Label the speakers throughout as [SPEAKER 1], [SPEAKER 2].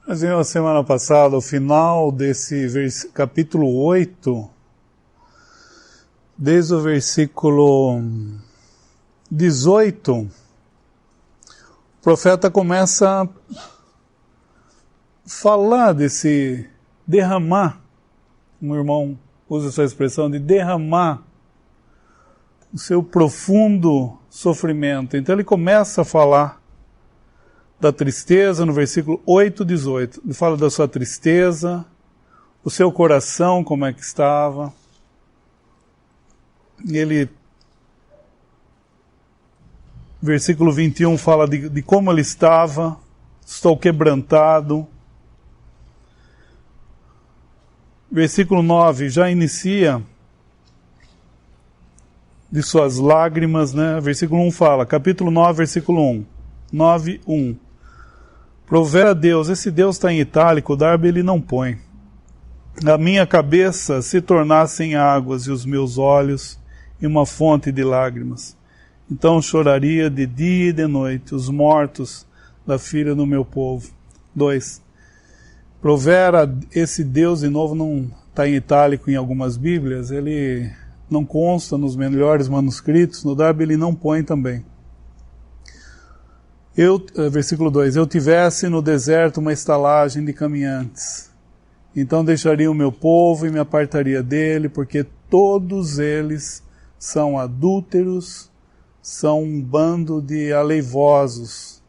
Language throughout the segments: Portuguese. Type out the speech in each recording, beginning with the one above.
[SPEAKER 1] Nós vimos semana passada o final desse capítulo 8, desde o versículo 18, o profeta começa a falar desse derramar, um irmão usa essa expressão de derramar o seu profundo sofrimento. Então ele começa a falar da tristeza no versículo 8, 18. Ele fala da sua tristeza, o seu coração como é que estava. Ele, versículo 21, fala de como ele estava. Estou quebrantado. Versículo 9 já inicia de suas lágrimas, né? Versículo 1 fala, capítulo 9, versículo 1. 9, 1. Provera a Deus, esse Deus está em itálico, o Darby ele não põe. A minha cabeça se tornassem águas e os meus olhos em uma fonte de lágrimas. Então choraria de dia e de noite os mortos da filha do meu povo. 2. Provera, esse Deus, de novo, não está em itálico em algumas Bíblias, ele não consta nos melhores manuscritos, no Darby ele não põe também. Versículo 2, eu tivesse no deserto uma estalagem de caminhantes, então deixaria o meu povo e me apartaria dele, porque todos eles são adúlteros, são um bando de aleivosos,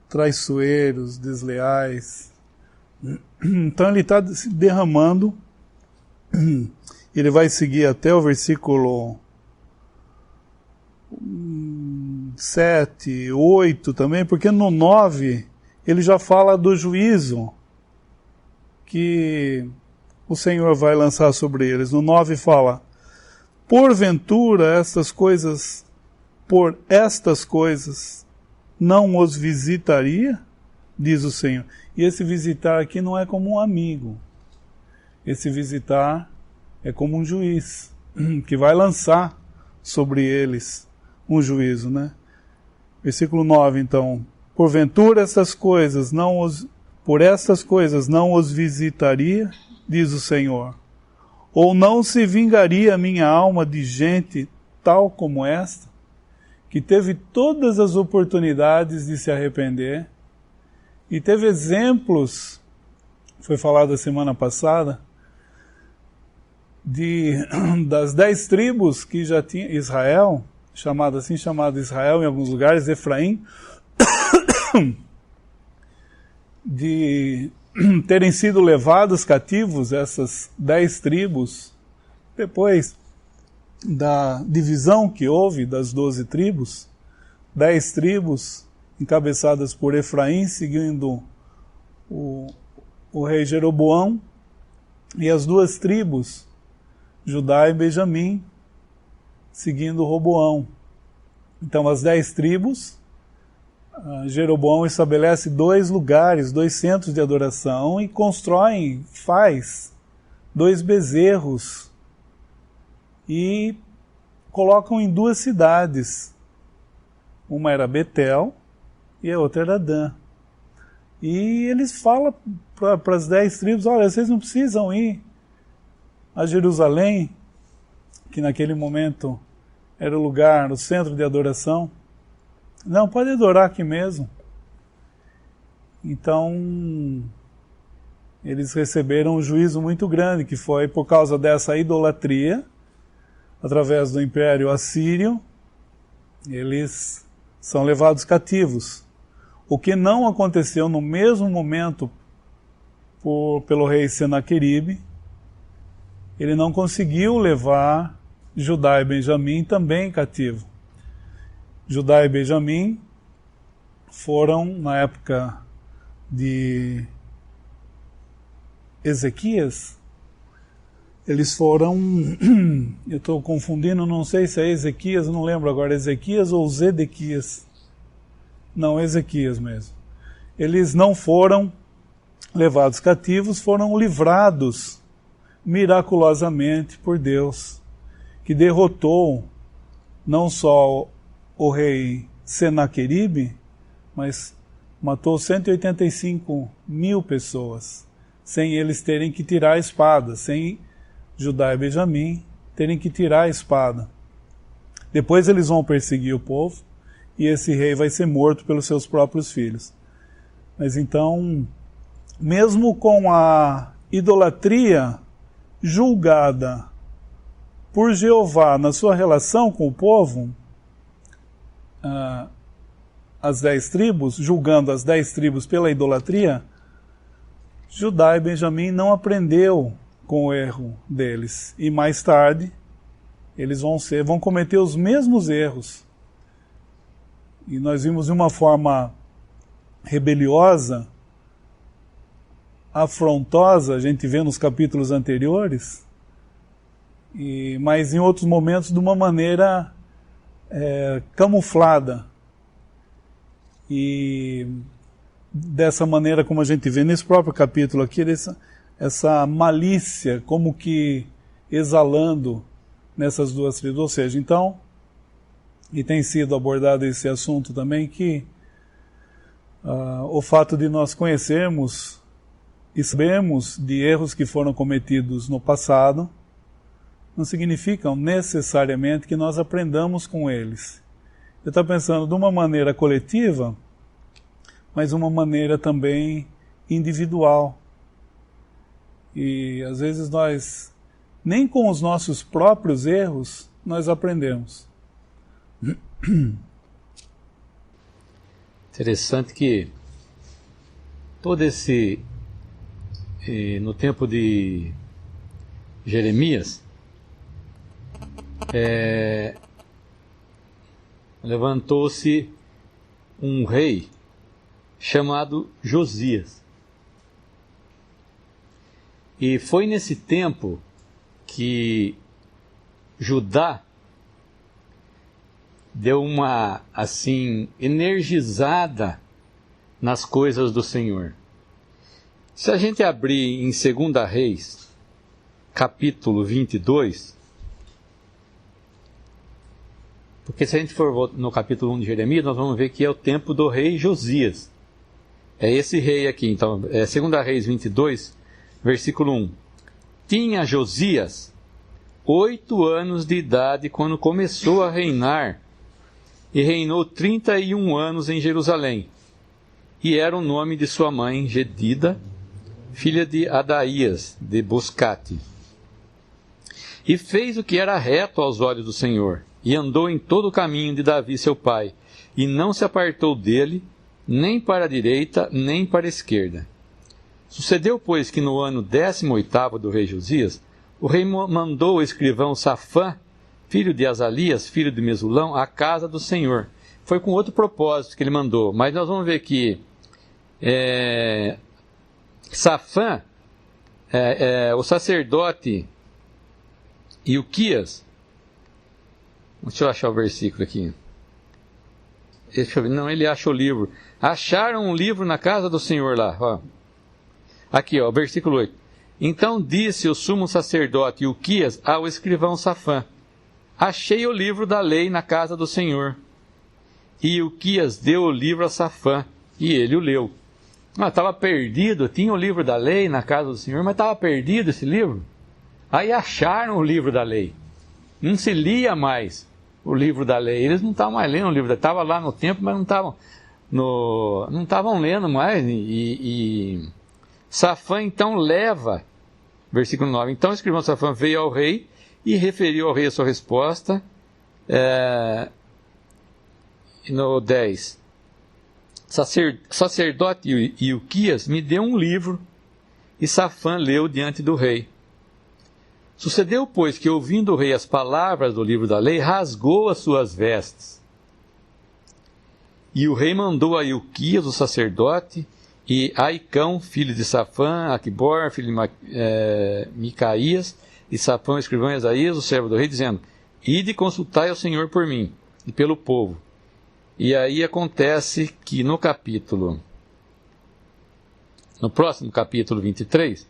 [SPEAKER 1] traiçoeiros, desleais. Então ele está se derramando, ele vai seguir até o versículo 7, 8 também, porque no 9 ele já fala do juízo que o Senhor vai lançar sobre eles. No 9 fala, porventura por estas coisas não os visitaria? Diz o Senhor. E esse visitar aqui não é como um amigo. Esse visitar é como um juiz, que vai lançar sobre eles um juízo, né? Versículo 9, então. Porventura por estas coisas não os visitaria, diz o Senhor. Ou não se vingaria a minha alma de gente tal como esta, que teve todas as oportunidades de se arrepender, e teve exemplos, foi falado a semana passada, das 10 tribos que já tinha Israel, chamado Israel em alguns lugares, Efraim, de terem sido levados cativos, essas 10 tribos, depois da divisão que houve das 12 tribos, 10 tribos encabeçadas por Efraim, seguindo o rei Jeroboão, e as 2 tribos, Judá e Benjamim, seguindo Roboão. Então as 10 tribos, Jeroboão estabelece 2 lugares, 2 centros de adoração e faz 2 bezerros e colocam em 2 cidades. Uma era Betel e a outra era Dan. E eles falam para as 10 tribos, olha, vocês não precisam ir a Jerusalém, que naquele momento era o lugar, o centro de adoração. Não, pode adorar aqui mesmo. Então, eles receberam um juízo muito grande, que foi por causa dessa idolatria, através do Império Assírio, eles são levados cativos. O que não aconteceu no mesmo momento pelo rei Senaqueribe, ele não conseguiu levar Judá e Benjamim também cativo. Judá e Benjamim foram, na época de Ezequias, eles foram, eu estou confundindo, não sei se é Ezequias, não lembro agora, Ezequias ou Zedequias. Não, Ezequias mesmo. Eles não foram levados cativos, foram livrados miraculosamente por Deus, que derrotou não só o rei Senaqueribe, mas matou 185.000 pessoas, sem eles terem que tirar a espada, sem Judá e Benjamim terem que tirar a espada. Depois eles vão perseguir o povo, e esse rei vai ser morto pelos seus próprios filhos. Mas então, mesmo com a idolatria julgada por Jeová na sua relação com o povo, as 10 tribos, julgando as 10 tribos pela idolatria, Judá e Benjamim não aprendeu com o erro deles. E mais tarde, eles vão cometer os mesmos erros. E nós vimos de uma forma rebeliosa, afrontosa, a gente vê nos capítulos anteriores, mas em outros momentos de uma maneira camuflada. E dessa maneira, como a gente vê nesse próprio capítulo aqui, essa malícia como que exalando nessas duas tribos. Ou seja, então, e tem sido abordado esse assunto também, que o fato de nós conhecermos e sabemos de erros que foram cometidos no passado, não significam necessariamente que nós aprendamos com eles. Eu estou pensando de uma maneira coletiva, mas uma maneira também individual. E às vezes nós, nem com os nossos próprios erros, nós aprendemos.
[SPEAKER 2] Interessante que todo esse, no tempo de Jeremias, levantou-se um rei chamado Josias. E foi nesse tempo que Judá deu uma, assim, energizada nas coisas do Senhor. Se a gente abrir em 2 Reis, capítulo 22, porque se a gente for no capítulo 1 de Jeremias, nós vamos ver que é o tempo do rei Josias. É esse rei aqui, então, 2 Reis 22, versículo 1. Tinha Josias 8 anos de idade quando começou a reinar, e reinou 31 anos em Jerusalém. E era o nome de sua mãe, Gedida, filha de Adaías, de Boscate. E fez o que era reto aos olhos do Senhor, e andou em todo o caminho de Davi seu pai, e não se apartou dele, nem para a direita, nem para a esquerda. Sucedeu, pois, que no ano 18º do rei Josias, o rei mandou o escrivão Safã, filho de Azalias, filho de Mesulão, à casa do Senhor. Foi com outro propósito que ele mandou, mas nós vamos ver que Safã, o sacerdote Ilquias, deixa eu achar o versículo aqui. Deixa eu ver, não, ele acha o livro. Acharam um livro na casa do Senhor lá, ó. Aqui, ó, versículo 8. Então disse o sumo sacerdote Ilquias ao escrivão Safã: achei o livro da lei na casa do Senhor. E Ilquias deu o livro a Safã, e ele o leu. Estava perdido, tinha o livro da lei na casa do Senhor, mas estava perdido esse livro. Aí acharam o livro da lei. Não se lia mais o livro da lei. Eles não estavam mais lendo o livro da lei. Estava lá no templo, mas não estavam lendo mais. E Safã então leva, versículo 9, então o escrivão Safã veio ao rei e referiu ao rei a sua resposta. No 10, sacerdote Ilquias me deu um livro, e Safã leu diante do rei. Sucedeu, pois, que ouvindo o rei as palavras do livro da lei, rasgou as suas vestes. E o rei mandou a Ilquias, o sacerdote, e Aicão, filho de Safã, Aquibor, filho de Micaías, e Safã, o escrivão, Esaías, o servo do rei, dizendo: ide consultai ao Senhor por mim e pelo povo. E aí acontece que no próximo capítulo 23,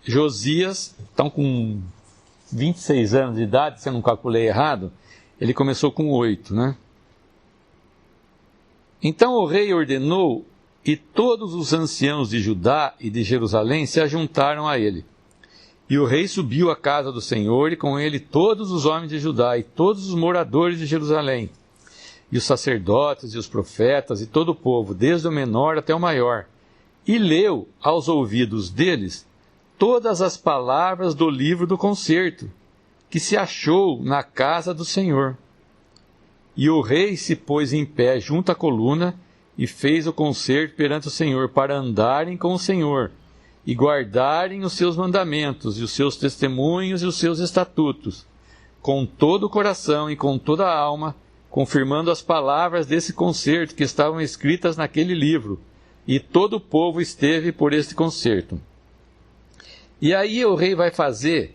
[SPEAKER 2] Josias, então com 26 anos de idade, se eu não calculei errado, ele começou com 8, né? Então o rei ordenou, e todos os anciãos de Judá e de Jerusalém se ajuntaram a ele. E o rei subiu à casa do Senhor, e com ele todos os homens de Judá e todos os moradores de Jerusalém, e os sacerdotes e os profetas e todo o povo, desde o menor até o maior, e leu aos ouvidos deles todas as palavras do livro do concerto, que se achou na casa do Senhor. E o rei se pôs em pé junto à coluna, e fez o concerto perante o Senhor, para andarem com o Senhor, e guardarem os seus mandamentos, e os seus testemunhos, e os seus estatutos, com todo o coração e com toda a alma, confirmando as palavras desse concerto que estavam escritas naquele livro, e todo o povo esteve por este concerto. E aí o rei vai fazer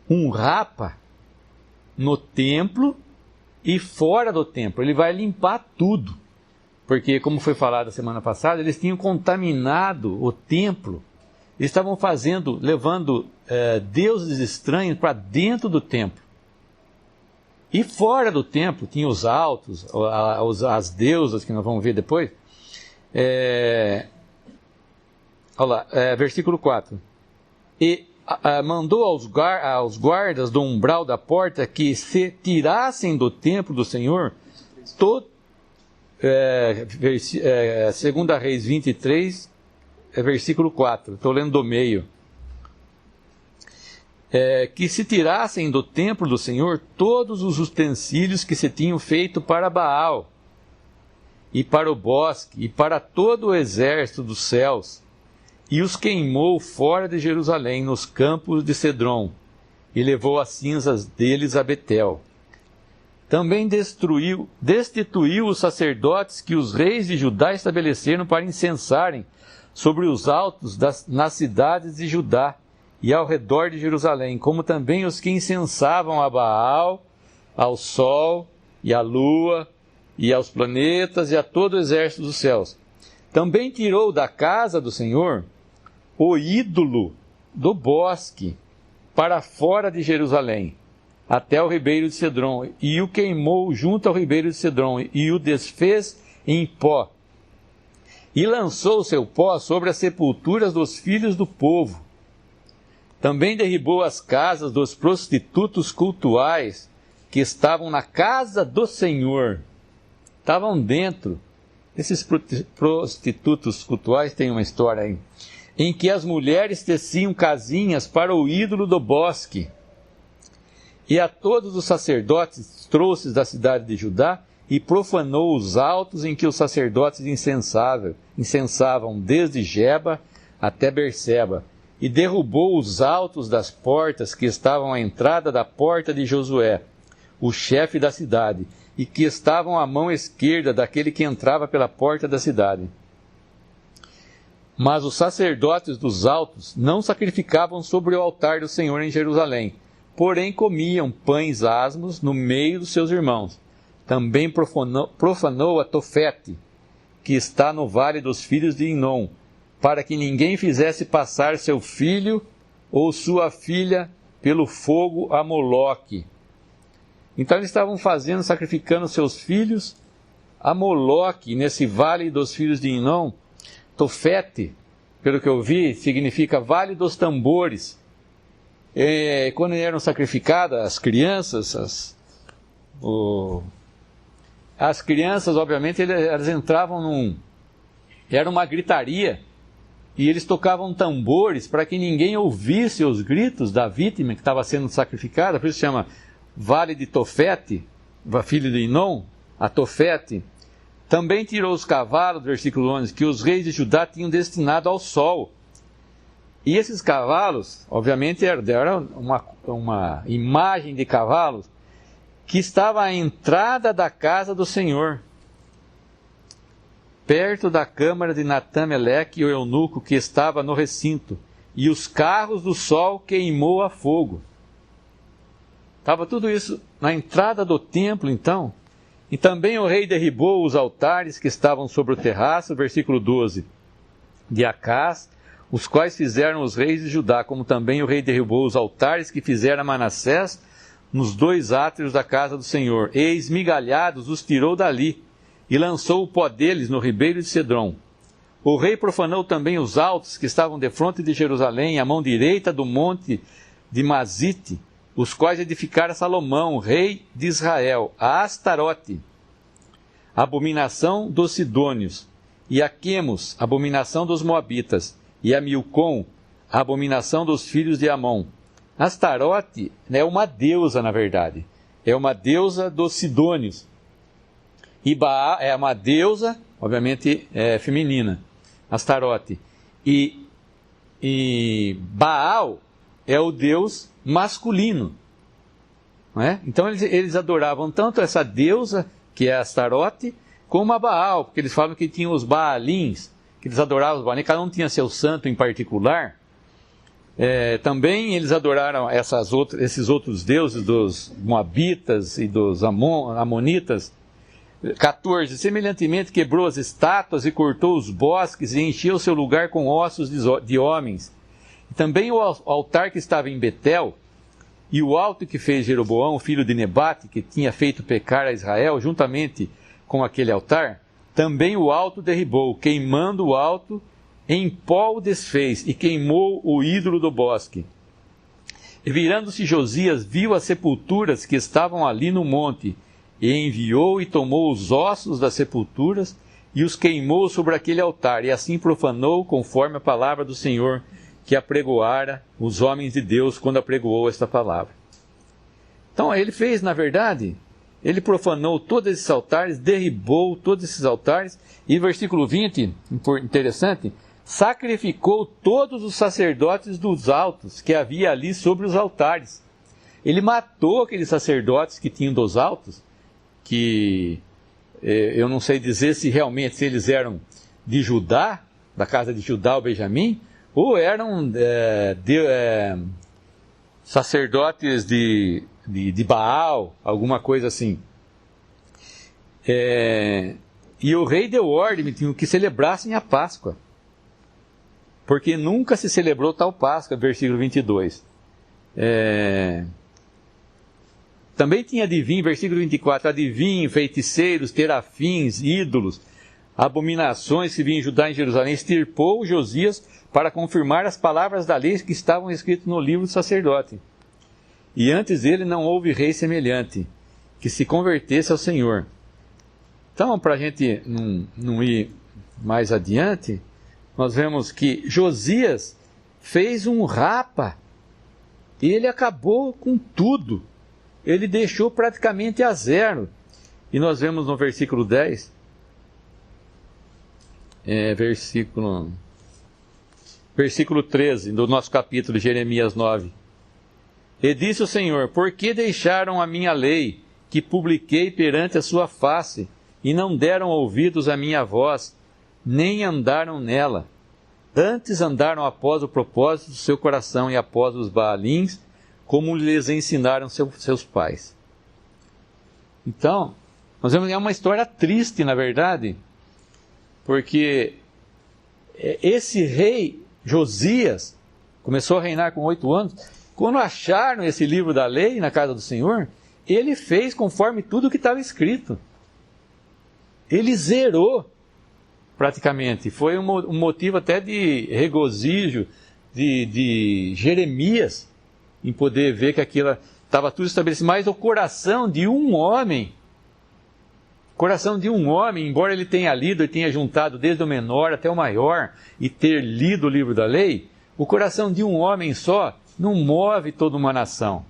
[SPEAKER 2] um rapa no templo e fora do templo. Ele vai limpar tudo. Porque, como foi falado a semana passada, eles tinham contaminado o templo. Eles estavam levando deuses estranhos para dentro do templo. E fora do templo tinha os altos, as deusas, que nós vamos ver depois. Versículo 4. E mandou aos guardas do umbral da porta que se tirassem do templo do Senhor segunda Reis 23, versículo 4, estou lendo do meio. Que se tirassem do templo do Senhor todos os utensílios que se tinham feito para Baal, e para o bosque, e para todo o exército dos céus, e os queimou fora de Jerusalém, nos campos de Cedron, e levou as cinzas deles a Betel. Também destituiu os sacerdotes que os reis de Judá estabeleceram para incensarem sobre os altos nas cidades de Judá e ao redor de Jerusalém, como também os que incensavam a Baal, ao sol e à lua e aos planetas e a todo o exército dos céus. Também tirou da casa do Senhor o ídolo do bosque para fora de Jerusalém, até o ribeiro de Cedron, e o queimou junto ao ribeiro de Cedron, e o desfez em pó, e lançou o seu pó sobre as sepulturas dos filhos do povo. Também derribou as casas dos prostitutos cultuais, que estavam na casa do Senhor. Estavam dentro. Esses prostitutos cultuais têm uma história aí, em que as mulheres teciam casinhas para o ídolo do bosque. E a todos os sacerdotes trouxe da cidade de Judá, e profanou os altos em que os sacerdotes incensavam desde Geba até Berseba, e derrubou os altos das portas que estavam à entrada da porta de Josué, o chefe da cidade, e que estavam à mão esquerda daquele que entrava pela porta da cidade. Mas os sacerdotes dos altos não sacrificavam sobre o altar do Senhor em Jerusalém, porém comiam pães asmos no meio dos seus irmãos. Também profanou a Tofete, que está no vale dos filhos de Inom, para que ninguém fizesse passar seu filho ou sua filha pelo fogo a Moloque. Então eles estavam sacrificando seus filhos a Moloque, nesse vale dos filhos de Inom. Tofete, pelo que eu vi, significa vale dos tambores. Quando eram sacrificadas as crianças, as crianças, obviamente, elas entravam era uma gritaria, e eles tocavam tambores para que ninguém ouvisse os gritos da vítima que estava sendo sacrificada. Por isso se chama Vale de Tofete, filho de Inom, a Tofete. Também tirou os cavalos, versículo 11, que os reis de Judá tinham destinado ao sol. E esses cavalos, obviamente, eram uma imagem de cavalos que estava à entrada da casa do Senhor, perto da câmara de Natã-Meleque, o eunuco que estava no recinto, e os carros do sol queimou a fogo. Estava tudo isso na entrada do templo, então. E também o rei derribou os altares que estavam sobre o terraço, versículo 12, de Acás, os quais fizeram os reis de Judá, como também o rei derrubou os altares que fizera Manassés nos 2 átrios da casa do Senhor, e esmigalhados os tirou dali, e lançou o pó deles no ribeiro de Cedrom. O rei profanou também os altos que estavam defronte de Jerusalém, à mão direita do monte de Mazite, os quais edificara Salomão, rei de Israel, a Astarote, abominação dos sidônios, e a Quemos, abominação dos moabitas, e a Milcom, a abominação dos filhos de Amon. Astarote é uma deusa, na verdade. É uma deusa dos sidônios. E Baal é uma deusa, obviamente, feminina. Astarote. E Baal é o deus masculino. Não é? Então eles adoravam tanto essa deusa, que é Astarote, como a Baal, porque eles falam que tinham os Baalins, que eles adoravam os Baalins, cada um tinha seu santo em particular. Também eles adoraram esses outros deuses dos Moabitas e dos Amonitas. 14. Semelhantemente quebrou as estátuas e cortou os bosques e encheu seu lugar com ossos de homens. E também o altar que estava em Betel e o alto que fez Jeroboão, filho de Nebate, que tinha feito pecar a Israel, juntamente com aquele altar, também o alto derribou, queimando o alto, em pó o desfez e queimou o ídolo do bosque. E virando-se Josias, viu as sepulturas que estavam ali no monte, e enviou e tomou os ossos das sepulturas e os queimou sobre aquele altar, e assim profanou conforme a palavra do Senhor que apregoara os homens de Deus quando apregoou esta palavra. Então ele fez, na verdade, ele profanou todos esses altares, derribou todos esses altares, e versículo 20, interessante, sacrificou todos os sacerdotes dos altos que havia ali sobre os altares. Ele matou aqueles sacerdotes que tinham dos altos, que eu não sei dizer se realmente se eles eram de Judá, da casa de Judá ou Benjamim, ou eram sacerdotes de Baal, alguma coisa assim. E o rei deu ordem que celebrassem a Páscoa, porque nunca se celebrou tal Páscoa, versículo 22. Também tinha adivinho, versículo 24, adivinho, feiticeiros, terafins, ídolos, abominações que vinham em Judá e em Jerusalém, extirpou Josias para confirmar as palavras da lei que estavam escritas no livro do sacerdote. E antes dele não houve rei semelhante, que se convertesse ao Senhor. Então, para a gente não ir mais adiante, nós vemos que Josias fez um rapa, e ele acabou com tudo. Ele deixou praticamente a zero. E nós vemos no versículo 10, versículo 13 do nosso capítulo de Jeremias 9. E disse o Senhor: por que deixaram a minha lei, que publiquei perante a sua face, e não deram ouvidos à minha voz, nem andaram nela? Antes andaram após o propósito do seu coração e após os Baalins, como lhes ensinaram seus pais. Então, nós vemos uma história triste, na verdade, porque esse rei Josias começou a reinar com 8 anos. Quando acharam esse livro da lei na casa do Senhor, ele fez conforme tudo que estava escrito. Ele zerou praticamente. Foi um motivo até de regozijo de Jeremias, em poder ver que aquilo estava tudo estabelecido. Mas o coração de um homem, embora ele tenha lido e tenha juntado desde o menor até o maior, e ter lido o livro da lei, o coração de um homem só não move toda uma nação.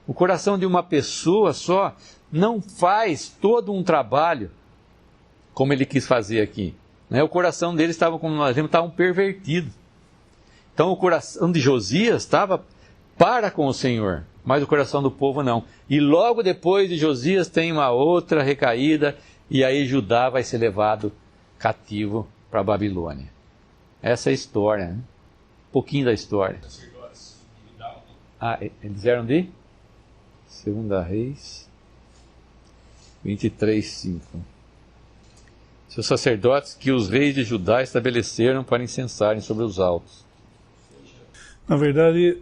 [SPEAKER 2] O coração de uma pessoa só não faz todo um trabalho, como ele quis fazer aqui. O coração dele estava, como nós vemos, estava pervertido. Então o coração de Josias estava para com o Senhor, mas o coração do povo não. E logo depois de Josias tem uma outra recaída, e aí Judá vai ser levado cativo para a Babilônia. Essa é a história, né? Um pouquinho da história. Eles eram de 2 Reis 23:5. Seus sacerdotes que os reis de Judá estabeleceram para incensarem sobre os altos.
[SPEAKER 1] Na verdade,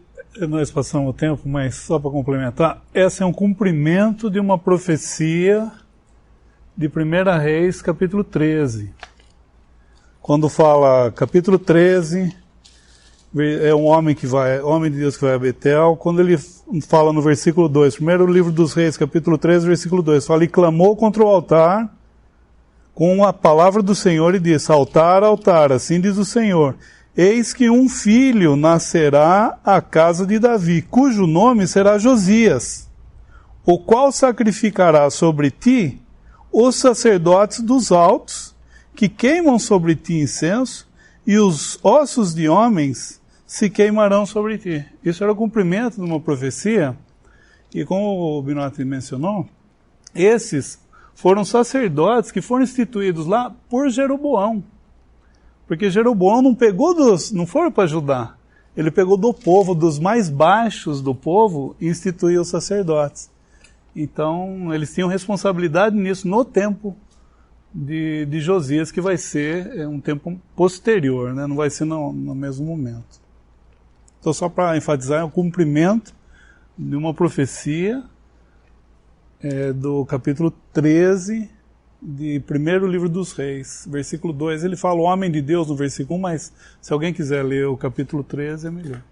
[SPEAKER 1] nós passamos o tempo, mas só para complementar, esse é um cumprimento de uma profecia de 1 Reis, capítulo 13. Quando fala, capítulo 13, é um homem de Deus que vai a Betel. Quando ele fala no versículo 2, primeiro livro dos Reis, capítulo 13, versículo 2, fala, e clamou contra o altar com a palavra do Senhor e disse, altar, altar, assim diz o Senhor, eis que um filho nascerá à casa de Davi, cujo nome será Josias, o qual sacrificará sobre ti os sacerdotes dos altos, que queimam sobre ti incenso, e os ossos de homens se queimarão sobre ti. Isso era o cumprimento de uma profecia, e como o Binotti mencionou, esses foram sacerdotes que foram instituídos lá por Jeroboão. Porque Jeroboão não foi para Judá, ele pegou do povo, dos mais baixos do povo, e instituiu os sacerdotes. Então, eles tinham responsabilidade nisso no tempo de Josias, que vai ser um tempo posterior, né? Não vai ser no mesmo momento. Então, só para enfatizar, é o cumprimento de uma profecia do capítulo 13 de primeiro livro dos Reis, versículo 2. Ele fala o homem de Deus no versículo 1, mas se alguém quiser ler o capítulo 13 é melhor.